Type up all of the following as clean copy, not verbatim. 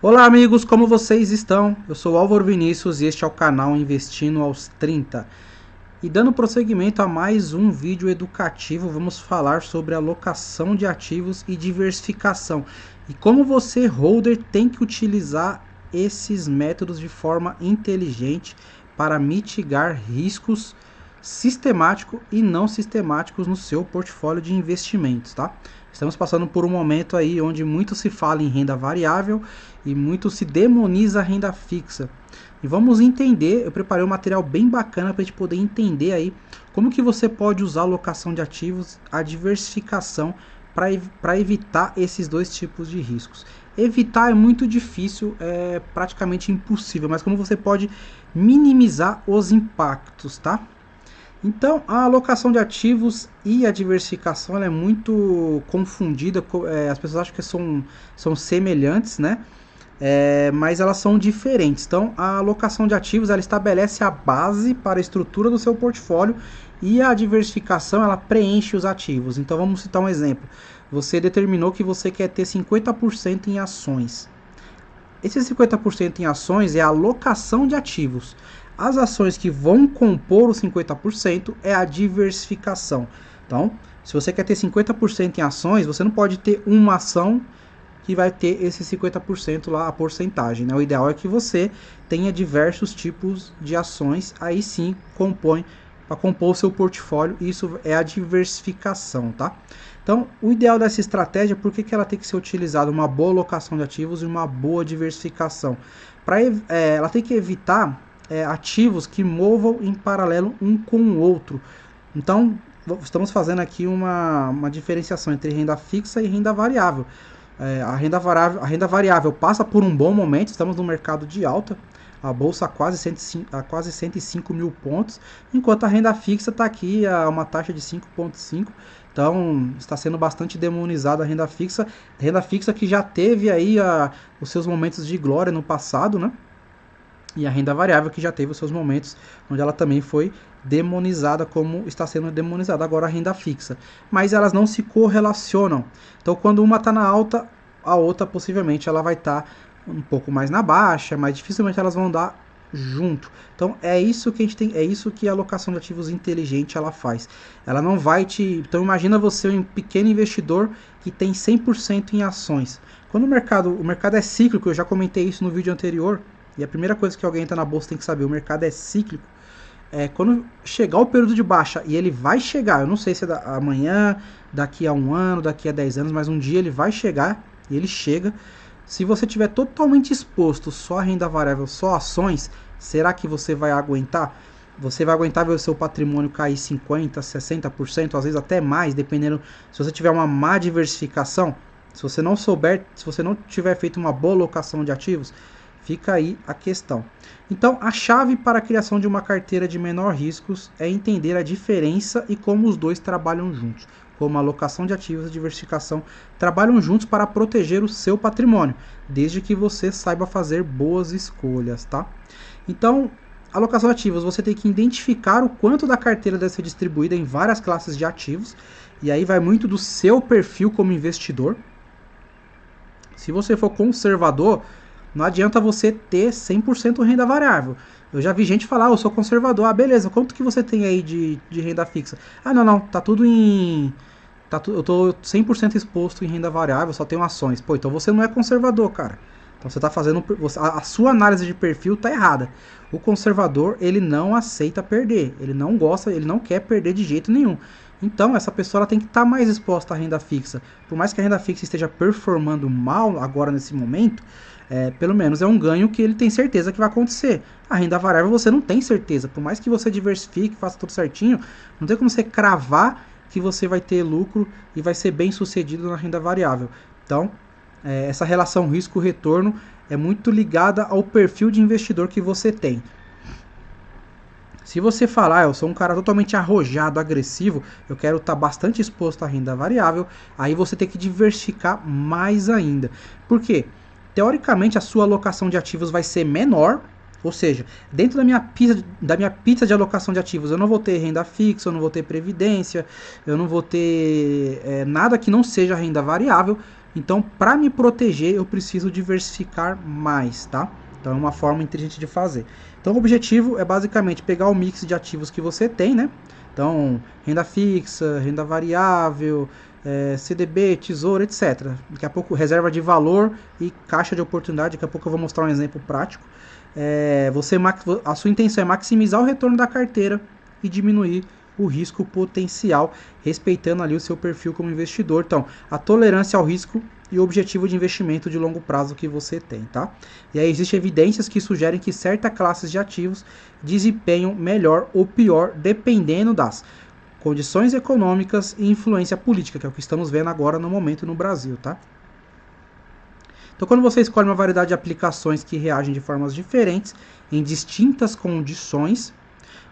Olá amigos, como vocês estão? Eu sou Álvaro Vinícius e este é o canal Investindo aos 30. E dando prosseguimento a mais um vídeo educativo, vamos falar sobre alocação de ativos e diversificação. E como você, holder, tem que utilizar esses métodos de forma inteligente para mitigar riscos sistemáticos e não sistemáticos no seu portfólio de investimentos, tá? Estamos passando por um momento aí onde muito se fala em renda variável e muito se demoniza a renda fixa. E vamos entender, eu preparei um material bem bacana para a gente poder entender aí como que você pode usar a alocação de ativos, a diversificação para evitar esses dois tipos de riscos. Evitar é muito difícil, é praticamente impossível, mas como você pode minimizar os impactos, tá? Então, a alocação de ativos e a diversificação ela é muito confundida, as pessoas acham que são semelhantes, né? Mas elas são diferentes. Então, a alocação de ativos ela estabelece a base para a estrutura do seu portfólio e a diversificação ela preenche os ativos. Então, vamos citar um exemplo. Você determinou que você quer ter 50% em ações. Esse 50% em ações é a alocação de ativos. As ações que vão compor os 50% é a diversificação. Então, se você quer ter 50% em ações, você não pode ter uma ação que vai ter esse 50% lá, a porcentagem, né? O ideal é que você tenha diversos tipos de ações, aí sim compõe para compor o seu portfólio, e isso é a diversificação, tá? Então, o ideal dessa estratégia, por que ela tem que ser utilizada? Uma boa alocação de ativos e uma boa diversificação. Ela tem que evitar ativos que movam em paralelo um com o outro. Então, estamos fazendo aqui uma diferenciação entre renda fixa e renda variável. A renda variável passa por um bom momento, estamos no mercado de alta, a bolsa a quase 105 mil pontos, enquanto a renda fixa está aqui a uma taxa de 5,5. Então está sendo bastante demonizada a renda fixa que já teve aí os seus momentos de glória no passado, né? E a renda variável que já teve os seus momentos onde ela também foi demonizada, como está sendo demonizada agora a renda fixa. Mas elas não se correlacionam. Então quando uma está na alta, a outra possivelmente ela vai estar um pouco mais na baixa, mas dificilmente elas vão dar junto. Então é isso que a gente tem, é isso que a alocação de ativos inteligente ela faz. Ela não vai te, então imagina você um pequeno investidor que tem 100% em ações. Quando o mercado é cíclico, eu já comentei isso no vídeo anterior. E a primeira coisa que alguém entra na bolsa tem que saber, o mercado é cíclico. Quando chegar o período de baixa, e ele vai chegar, eu não sei se é amanhã, daqui a um ano, daqui a 10 anos, mas um dia ele vai chegar, e ele chega. Se você tiver totalmente exposto só a renda variável, só ações, será que você vai aguentar? Você vai aguentar ver o seu patrimônio cair 50%, 60%, às vezes até mais, dependendo se você tiver uma má diversificação. Se você não souber, se você não tiver feito uma boa alocação de ativos, fica aí a questão. Então, a chave para a criação de uma carteira de menor riscos é entender a diferença e como os dois trabalham juntos. Como a alocação de ativos e a diversificação trabalham juntos para proteger o seu patrimônio, desde que você saiba fazer boas escolhas, tá? Então, alocação de ativos, você tem que identificar o quanto da carteira deve ser distribuída em várias classes de ativos, e aí vai muito do seu perfil como investidor. Se você for conservador, não adianta você ter 100% renda variável. Eu já vi gente falar, eu sou conservador. Ah, beleza, quanto que você tem aí de renda fixa? Ah, não, tá tudo em... eu tô 100% exposto em renda variável, só tenho ações. Pô, então você não é conservador, cara. Então você tá fazendo... A sua análise de perfil tá errada. O conservador, ele não aceita perder. Ele não gosta, ele não quer perder de jeito nenhum. Então, essa pessoa ela tem que estar mais exposta à renda fixa. Por mais que a renda fixa esteja performando mal agora nesse momento, pelo menos é um ganho que ele tem certeza que vai acontecer. A renda variável você não tem certeza. Por mais que você diversifique, faça tudo certinho, não tem como você cravar que você vai ter lucro e vai ser bem sucedido na renda variável. Então, essa relação risco-retorno é muito ligada ao perfil de investidor que você tem. Se você falar, eu sou um cara totalmente arrojado, agressivo, eu quero estar bastante exposto à renda variável, aí você tem que diversificar mais ainda. Por quê? Teoricamente, a sua alocação de ativos vai ser menor, ou seja, dentro da minha pizza de alocação de ativos, eu não vou ter renda fixa, eu não vou ter previdência, eu não vou ter nada que não seja renda variável, Então, para me proteger, eu preciso diversificar mais, tá? Então, é uma forma inteligente de fazer. Então, o objetivo é basicamente pegar o mix de ativos que você tem, né? Então, renda fixa, renda variável, CDB, tesouro, etc. Daqui a pouco, reserva de valor e caixa de oportunidade. Daqui a pouco eu vou mostrar um exemplo prático. A sua intenção é maximizar o retorno da carteira e diminuir o risco potencial, respeitando ali o seu perfil como investidor. Então, a tolerância ao risco e o objetivo de investimento de longo prazo que você tem, tá? E aí existem evidências que sugerem que certas classes de ativos desempenham melhor ou pior dependendo das condições econômicas e influência política, que é o que estamos vendo agora no momento no Brasil, tá? Então, quando você escolhe uma variedade de aplicações que reagem de formas diferentes em distintas condições,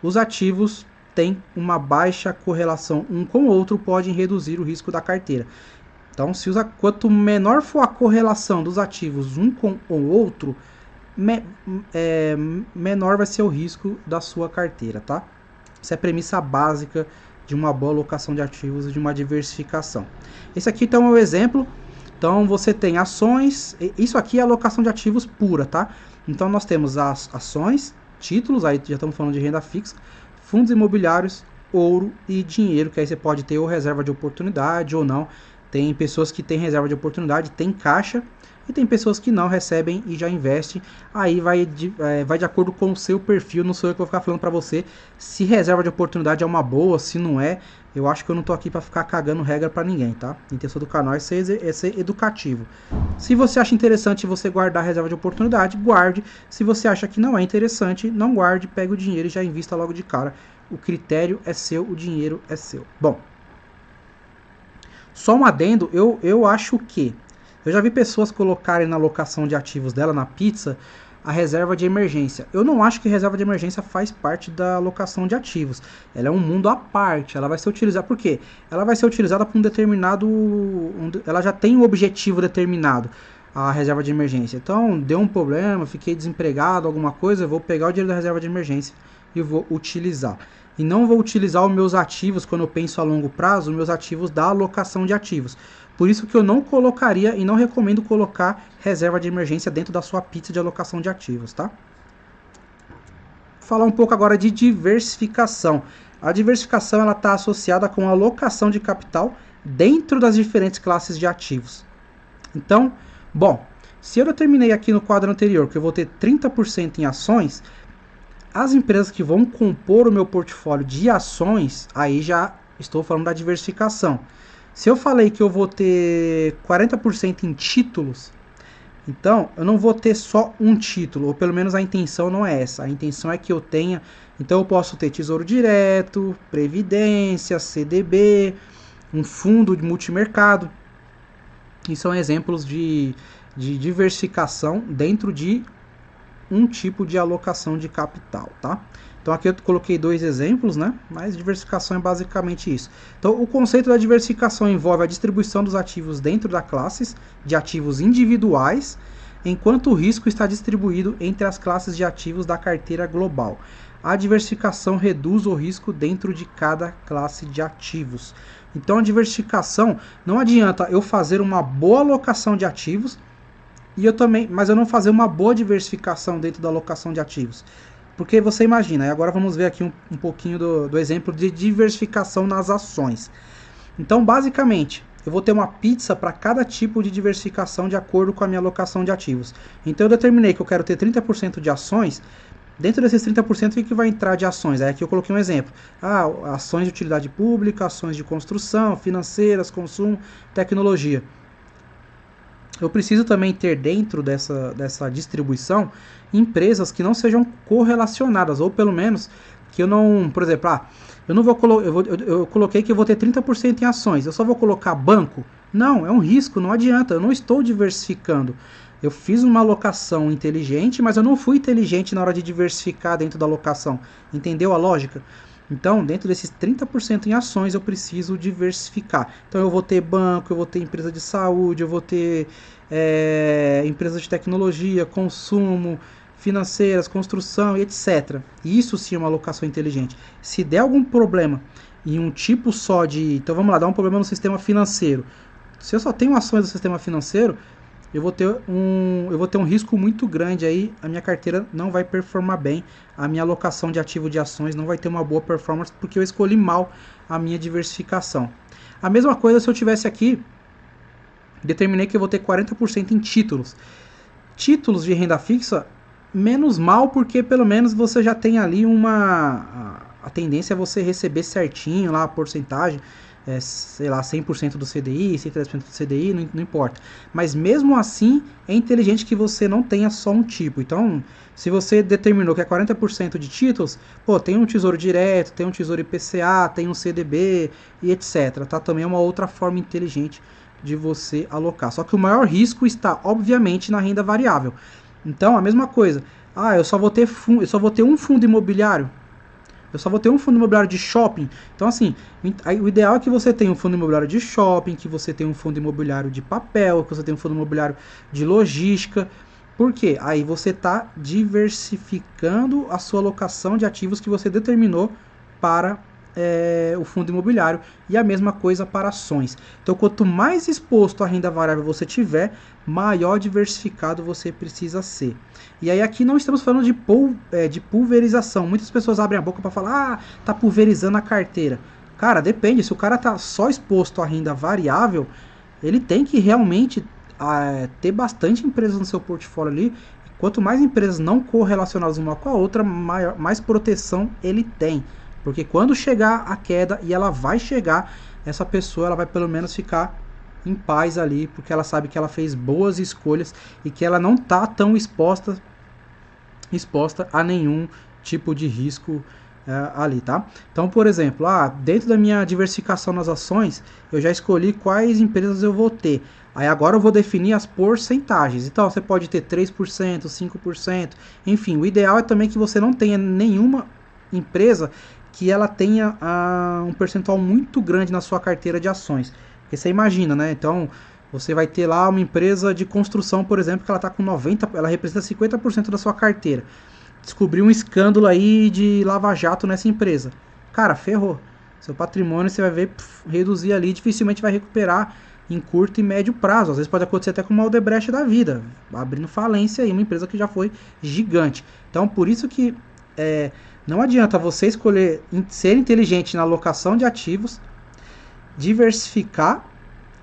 os ativos têm uma baixa correlação um com o outro, podem reduzir o risco da carteira. Então, quanto menor for a correlação dos ativos um com o outro, menor vai ser o risco da sua carteira, tá? Essa é a premissa básica de uma boa alocação de ativos e de uma diversificação. Esse aqui então é um exemplo. Então, você tem ações, isso aqui é alocação de ativos pura, tá? Então, nós temos as ações, títulos, aí já estamos falando de renda fixa, fundos imobiliários, ouro e dinheiro, que aí você pode ter ou reserva de oportunidade ou não. Tem pessoas que têm reserva de oportunidade, tem caixa, e tem pessoas que não recebem e já investem. Aí vai de acordo com o seu perfil, não sou eu que vou ficar falando para você se reserva de oportunidade é uma boa, se não é. Eu acho que eu não tô aqui para ficar cagando regra para ninguém, tá? A intenção do canal é ser educativo. Se você acha interessante você guardar a reserva de oportunidade, guarde. Se você acha que não é interessante, não guarde, pega o dinheiro e já invista logo de cara. O critério é seu, o dinheiro é seu. Bom, só um adendo, eu acho que eu já vi pessoas colocarem na alocação de ativos dela, na pizza, a reserva de emergência. Eu não acho que reserva de emergência faz parte da alocação de ativos. Ela é um mundo à parte. Ela vai ser utilizada... Por quê? Ela vai ser utilizada para um determinado... ela já tem um objetivo determinado, a reserva de emergência. Então, deu um problema, fiquei desempregado, alguma coisa, eu vou pegar o dinheiro da reserva de emergência e vou utilizar. E não vou utilizar os meus ativos, quando eu penso a longo prazo, os meus ativos da alocação de ativos. Por isso que eu não colocaria e não recomendo colocar reserva de emergência dentro da sua pizza de alocação de ativos, tá? Vou falar um pouco agora de diversificação. A diversificação ela está associada com a alocação de capital dentro das diferentes classes de ativos. Então, bom, se eu determinei aqui no quadro anterior que eu vou ter 30% em ações, as empresas que vão compor o meu portfólio de ações, aí já estou falando da diversificação. Se eu falei que eu vou ter 40% em títulos, então eu não vou ter só um título, ou pelo menos a intenção não é essa. A intenção é que eu tenha, então eu posso ter Tesouro Direto, Previdência, CDB, um fundo de multimercado. E são exemplos de diversificação dentro de um tipo de alocação de capital, tá? Então aqui eu coloquei dois exemplos, né? Mas diversificação é basicamente isso. Então o conceito da diversificação envolve a distribuição dos ativos dentro da classes de ativos individuais, enquanto o risco está distribuído entre as classes de ativos da carteira global. A diversificação reduz o risco dentro de cada classe de ativos. Então a diversificação, não adianta eu fazer uma boa alocação de ativos mas eu não fazer uma boa diversificação dentro da alocação de ativos. Porque você imagina, e agora vamos ver aqui um pouquinho do exemplo de diversificação nas ações. Então, basicamente, eu vou ter uma pizza para cada tipo de diversificação de acordo com a minha alocação de ativos. Então, eu determinei que eu quero ter 30% de ações. Dentro desses 30%, o que vai entrar de ações? Aí aqui eu coloquei um exemplo. Ações de utilidade pública, ações de construção, financeiras, consumo, tecnologia. Eu preciso também ter dentro dessa distribuição empresas que não sejam correlacionadas, ou pelo menos que eu não, por exemplo, eu coloquei que eu vou ter 30% em ações, eu só vou colocar banco? Não, é um risco, não adianta, eu não estou diversificando. Eu fiz uma alocação inteligente, mas eu não fui inteligente na hora de diversificar dentro da alocação. Entendeu a lógica? Então, dentro desses 30% em ações, eu preciso diversificar. Então, eu vou ter banco, eu vou ter empresa de saúde, eu vou ter empresa de tecnologia, consumo, financeiras, construção, etc. Isso sim é uma alocação inteligente. Se der algum problema em um tipo só de... Então, vamos lá, dá um problema no sistema financeiro. Se eu só tenho ações do sistema financeiro, eu vou ter um risco muito grande aí, a minha carteira não vai performar bem, a minha alocação de ativo de ações não vai ter uma boa performance porque eu escolhi mal a minha diversificação. A mesma coisa se eu tivesse aqui, determinei que eu vou ter 40% em títulos. Títulos de renda fixa, menos mal, porque pelo menos você já tem ali a tendência é você receber certinho lá a porcentagem, sei lá, 100% do CDI, 110% do CDI, não importa. Mas mesmo assim, é inteligente que você não tenha só um tipo. Então, se você determinou que é 40% de títulos, pô, tem um tesouro direto, tem um tesouro IPCA, tem um CDB e etc. Tá? Também é uma outra forma inteligente de você alocar. Só que o maior risco está, obviamente, na renda variável. Então, a mesma coisa. Ah, eu só vou ter um fundo imobiliário. Eu só vou ter um fundo imobiliário de shopping. Então, assim, o ideal é que você tenha um fundo imobiliário de shopping, que você tenha um fundo imobiliário de papel, que você tenha um fundo imobiliário de logística. Por quê? Aí você está diversificando a sua alocação de ativos que você determinou para o fundo imobiliário, e a mesma coisa para ações. Então, quanto mais exposto à renda variável você tiver, maior diversificado você precisa ser. E aí aqui não estamos falando de pulverização. Muitas pessoas abrem a boca para falar, tá pulverizando a carteira. Cara, depende. Se o cara tá só exposto à renda variável, ele tem que realmente ter bastante empresas no seu portfólio ali. Quanto mais empresas não correlacionadas uma com a outra, mais proteção ele tem. Porque quando chegar a queda, e ela vai chegar, essa pessoa ela vai pelo menos ficar em paz ali, porque ela sabe que ela fez boas escolhas e que ela não está tão exposta a nenhum tipo de risco ali, tá? Então, por exemplo, dentro da minha diversificação nas ações, eu já escolhi quais empresas eu vou ter. Aí agora eu vou definir as porcentagens. Então, você pode ter 3%, 5%, enfim. O ideal é também que você não tenha nenhuma empresa que ela tenha um percentual muito grande na sua carteira de ações. Porque você imagina, né? Então, você vai ter lá uma empresa de construção, por exemplo, que ela está com 90%, ela representa 50% da sua carteira. Descobriu um escândalo aí de lava-jato nessa empresa. Cara, ferrou. Seu patrimônio você vai ver reduzir ali, dificilmente vai recuperar em curto e médio prazo. Às vezes pode acontecer até com uma Odebrecht da vida, abrindo falência aí, uma empresa que já foi gigante. Então, por isso que não adianta você escolher ser inteligente na alocação de ativos, diversificar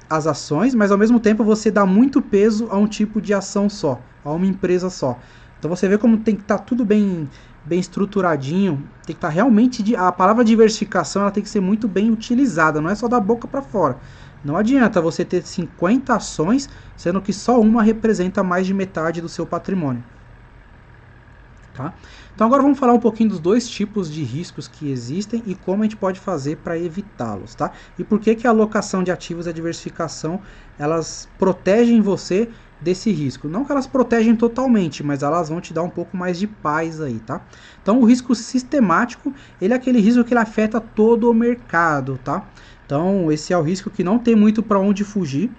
as ações, mas ao mesmo tempo você dá muito peso a um tipo de ação só, a uma empresa só. Então você vê como tem que estar tudo bem estruturadinho, tem que estar realmente, a palavra diversificação ela tem que ser muito bem utilizada, não é só da boca para fora. Não adianta você ter 50 ações, sendo que só uma representa mais de metade do seu patrimônio. Tá? Então agora vamos falar um pouquinho dos dois tipos de riscos que existem e como a gente pode fazer para evitá-los, tá? E por que a alocação de ativos e a diversificação, elas protegem você desse risco. Não que elas protegem totalmente, mas elas vão te dar um pouco mais de paz aí, tá? Então o risco sistemático, ele é aquele risco que ele afeta todo o mercado, tá? Então esse é o risco que não tem muito para onde fugir,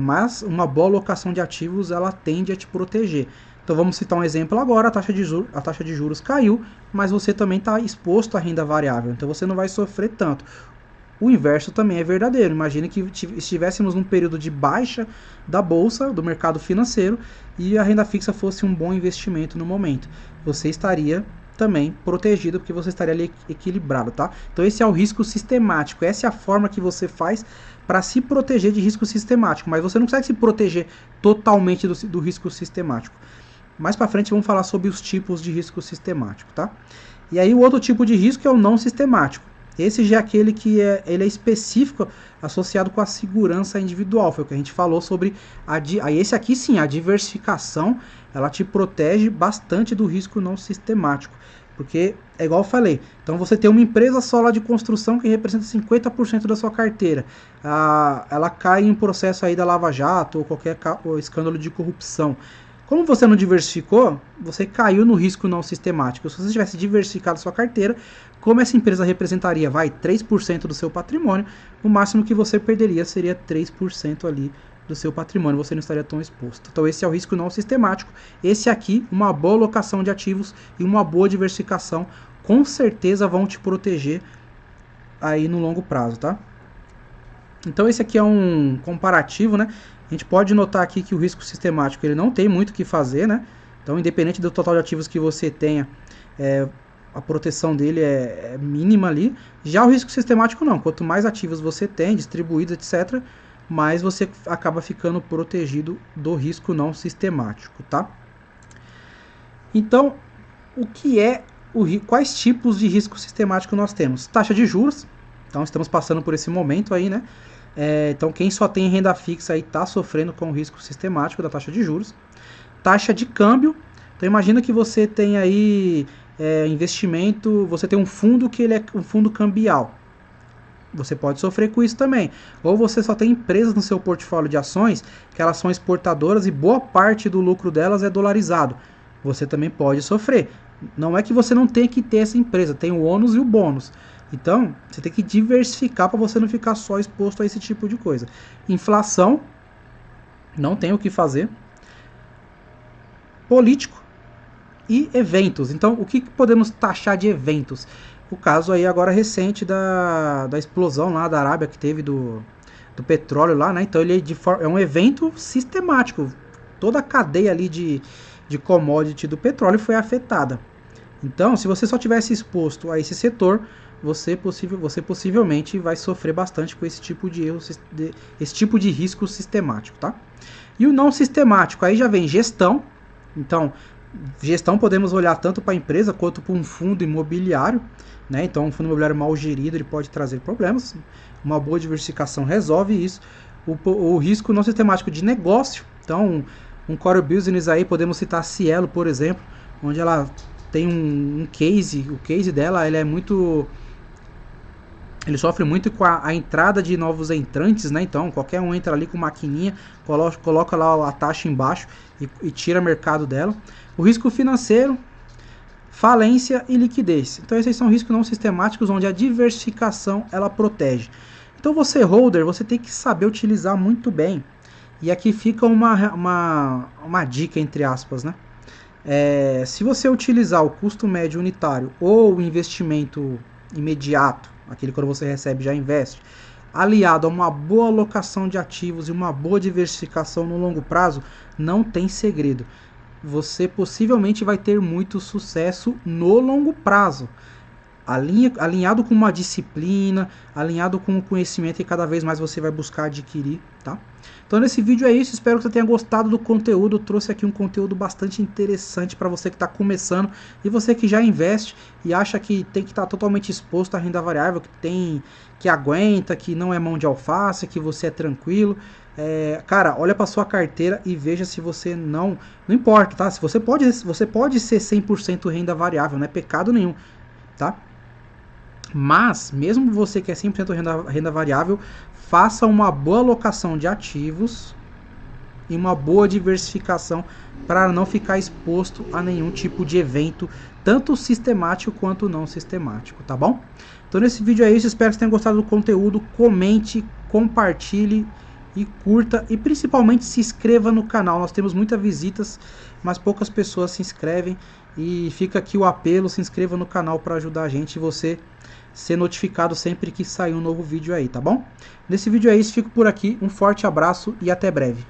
mas uma boa alocação de ativos, ela tende a te proteger. Então vamos citar um exemplo agora, a taxa de juros caiu, mas você também está exposto à renda variável, então você não vai sofrer tanto. O inverso também é verdadeiro. Imagine que estivéssemos num período de baixa da bolsa, do mercado financeiro, e a renda fixa fosse um bom investimento no momento. Você estaria também protegido, porque você estaria ali equilibrado, tá? Então esse é o risco sistemático, essa é a forma que você faz para se proteger de risco sistemático, mas você não consegue se proteger totalmente do risco sistemático. Mais para frente vamos falar sobre os tipos de risco sistemático, tá? E aí o outro tipo de risco é o não sistemático. Esse já é aquele que ele é específico, associado com a segurança individual. Foi o que a gente falou sobre esse aqui sim, a diversificação, ela te protege bastante do risco não sistemático. Porque é igual eu falei, então você tem uma empresa só lá de construção que representa 50% da sua carteira. Ela cai em um processo aí da Lava Jato ou qualquer escândalo de corrupção. Como você não diversificou, você caiu no risco não sistemático. Se você tivesse diversificado sua carteira, como essa empresa representaria, 3% do seu patrimônio, o máximo que você perderia seria 3% ali do seu patrimônio, você não estaria tão exposto. Então esse é o risco não sistemático. Esse aqui, uma boa alocação de ativos e uma boa diversificação, com certeza vão te proteger aí no longo prazo, tá? Então esse aqui é um comparativo, né? A gente pode notar aqui que o risco sistemático ele não tem muito o que fazer, né? Então, independente do total de ativos que você tenha, a proteção dele é mínima ali. Já o risco sistemático não. Quanto mais ativos você tem, distribuídos, etc., mais você acaba ficando protegido do risco não sistemático, tá? Então, o que é quais tipos de risco sistemático nós temos? Taxa de juros. Então, estamos passando por esse momento aí, né? Então, quem só tem renda fixa aí está sofrendo com o risco sistemático da taxa de juros. Taxa de câmbio. Então, imagina que você tem aí investimento, você tem um fundo que ele é um fundo cambial. Você pode sofrer com isso também. Ou você só tem empresas no seu portfólio de ações que elas são exportadoras e boa parte do lucro delas é dolarizado. Você também pode sofrer. Não é que você não tenha que ter essa empresa, tem o ônus e o bônus. Então, você tem que diversificar para você não ficar só exposto a esse tipo de coisa. Inflação, não tem o que fazer. Político e eventos. Então, o que podemos taxar de eventos? O caso aí agora recente da explosão lá da Arábia que teve do petróleo lá, né? Então, ele é um evento sistemático. Toda a cadeia ali de commodity do petróleo foi afetada. Então, se você só tivesse exposto a esse setor, você possivelmente vai sofrer bastante com esse tipo de erro, esse tipo de risco sistemático, tá? E o não sistemático, aí já vem gestão. Então, gestão podemos olhar tanto para a empresa quanto para um fundo imobiliário, né? Então, um fundo imobiliário mal gerido ele pode trazer problemas. Uma boa diversificação resolve isso. O risco não sistemático de negócio. Então, um core business aí, podemos citar a Cielo, por exemplo, onde ela tem um case, o case dela ele é muito... Ele sofre muito com a entrada de novos entrantes, né? Então, qualquer um entra ali com maquininha, coloca lá a taxa embaixo e tira mercado dela. O risco financeiro, falência e liquidez. Então, esses são riscos não sistemáticos, onde a diversificação, ela protege. Então, você, holder, você tem que saber utilizar muito bem. E aqui fica uma dica, entre aspas, né? Se você utilizar o custo médio unitário ou o investimento imediato, aquele quando você recebe já investe, aliado a uma boa alocação de ativos e uma boa diversificação no longo prazo, não tem segredo. Você possivelmente vai ter muito sucesso no longo prazo. Alinhado com uma disciplina, alinhado com o conhecimento que cada vez mais você vai buscar adquirir, tá? Então nesse vídeo é isso, espero que você tenha gostado do conteúdo. Eu trouxe aqui um conteúdo bastante interessante para você que está começando e você que já investe e acha que tem que estar totalmente exposto à renda variável, que aguenta, que não é mão de alface, que você é tranquilo. Cara, olha para sua carteira e veja se você não importa, tá? Se você pode ser 100% renda variável, não é pecado nenhum, tá? Mas, mesmo você que é 100% renda variável, faça uma boa alocação de ativos e uma boa diversificação para não ficar exposto a nenhum tipo de evento, tanto sistemático quanto não sistemático, tá bom? Então nesse vídeo é isso, espero que você tenha gostado do conteúdo, comente, compartilhe e curta e principalmente se inscreva no canal. Nós temos muitas visitas, mas poucas pessoas se inscrevem e fica aqui o apelo, se inscreva no canal para ajudar a gente e você ser notificado sempre que sair um novo vídeo aí, tá bom? Nesse vídeo é isso, fico por aqui, um forte abraço e até breve.